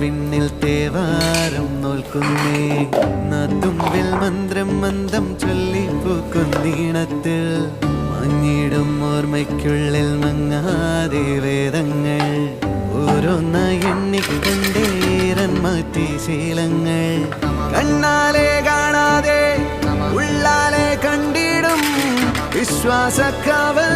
വിണ്ണിൽ തേവാരം നോൽക്കുന്നേ തുമ്പിൽ മന്ത്രം മന്ദം ചൊല്ലിപ്പൂക്കുന്നീണത്തിൽ മങ്ങിടും ഓർമ്മയ്ക്കുള്ളിൽ മങ്ങാതെ വേദങ്ങൾ ഓരോന്നായി എണ്ണിക്കൊണ്ടേരൻ മാറ്റി ശീലങ്ങൾ കണ്ണാലെ കാണാതെ ഉള്ളാലെ കണ്ടിടും വിശ്വാസക്കാവൽ